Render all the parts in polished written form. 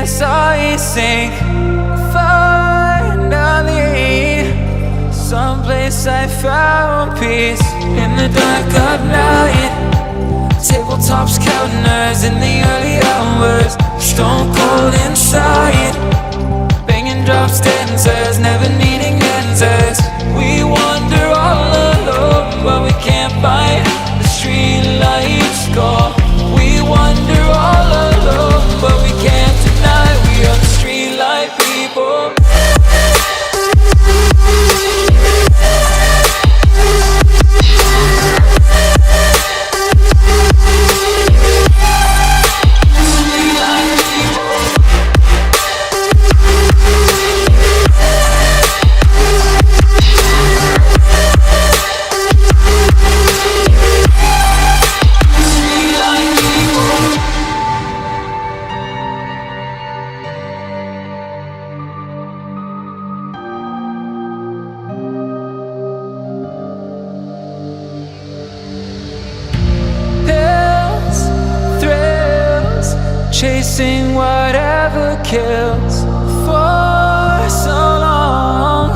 I sink. Finally, someplace I found peace. In the dark of night, tabletops counting hours in the early hours. Stone cold inside, banging drop stanzas, never needing answers. We wander all alone, but we can't find the street lights go. We wander all alone, but we can't deny we are the street light people. Chasing whatever kills. For so long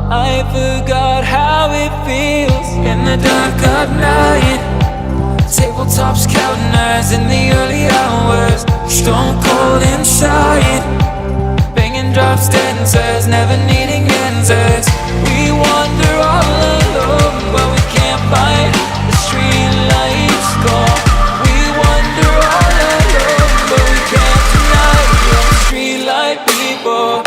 I forgot how it feels. In the dark of night, tabletops counting hours in the early hours. Stone cold inside, banging drop stanzas, never needing answers. We wander all alone, but we can't find the street lights go. We wander all alone, but we can't deny we are the street light people.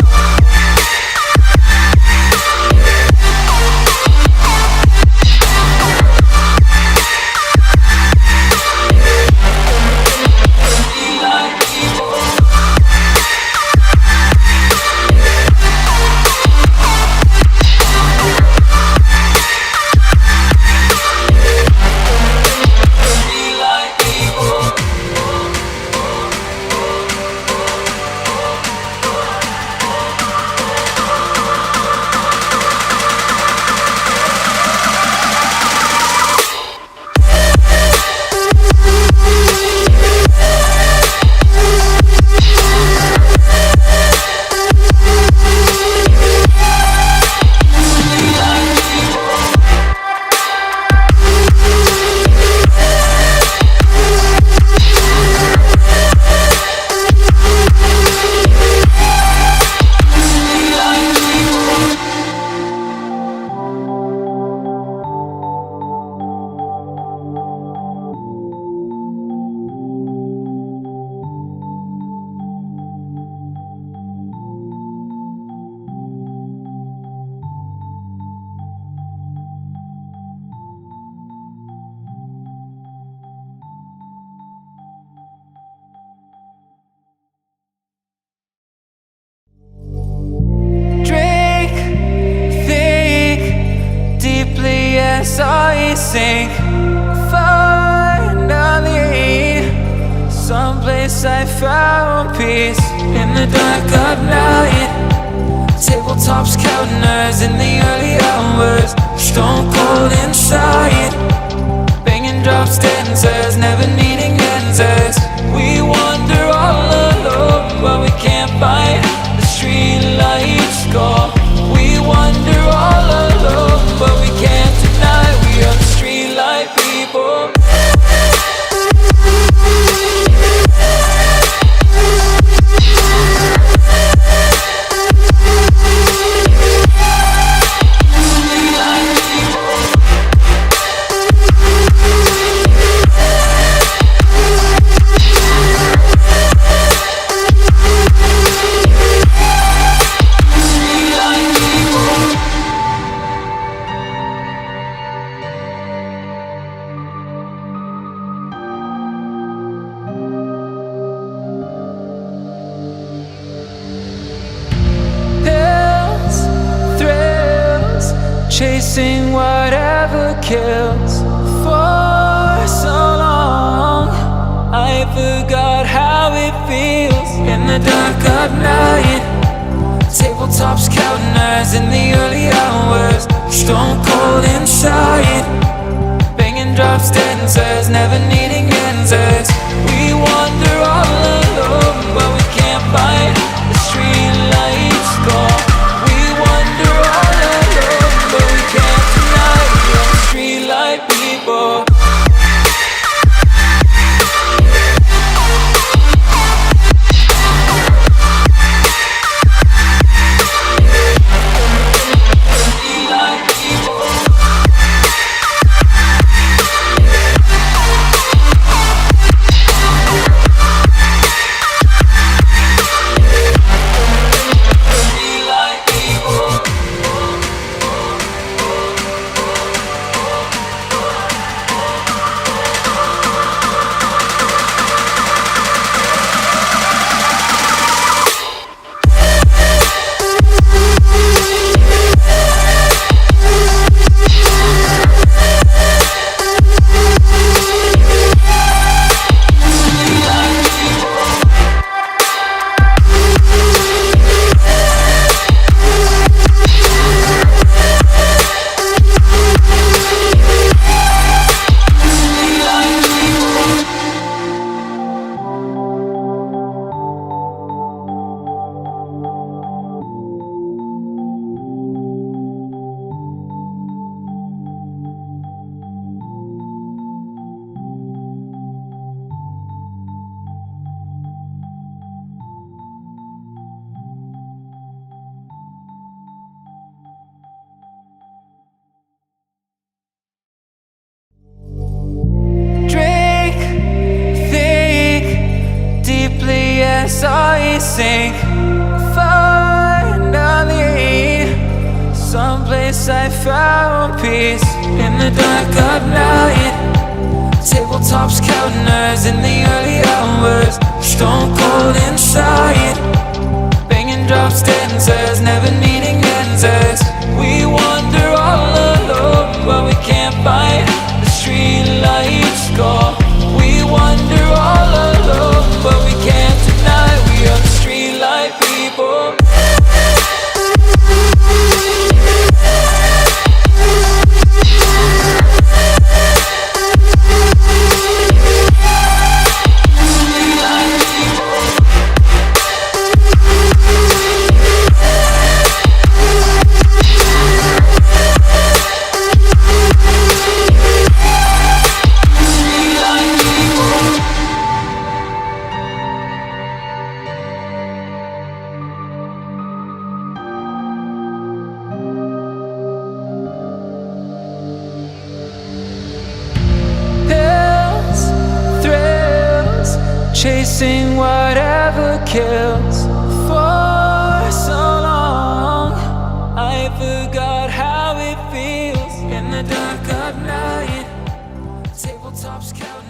I sink. Finally, someplace I found peace. In the dark of night, tabletops counting hours in the early hours. Stone cold inside, banging drop stanzas, never needing answers. We wander all alone, but we can't find the street lights go. We wander all alone, but we can't deny we are the street light people. Chasing whatever kills. For so long I forgot how it feels. In the dark of night, tabletops counting hours in the early hours. Stone cold inside, banging drop stanzas, never needing answers. We wander all alone, but we can't find we sink. Finally, someplace I found peace in the dark of night. Tabletops, counters in the early hours, stone cold inside. Banging drops, dancers, never needing answers. We wander all alone, but we can't find the street lights go. We wander all alone, but we can't deny we are the street light people. Chasing whatever kills. For so long I forgot how it feels in the dark of night. Tabletops, count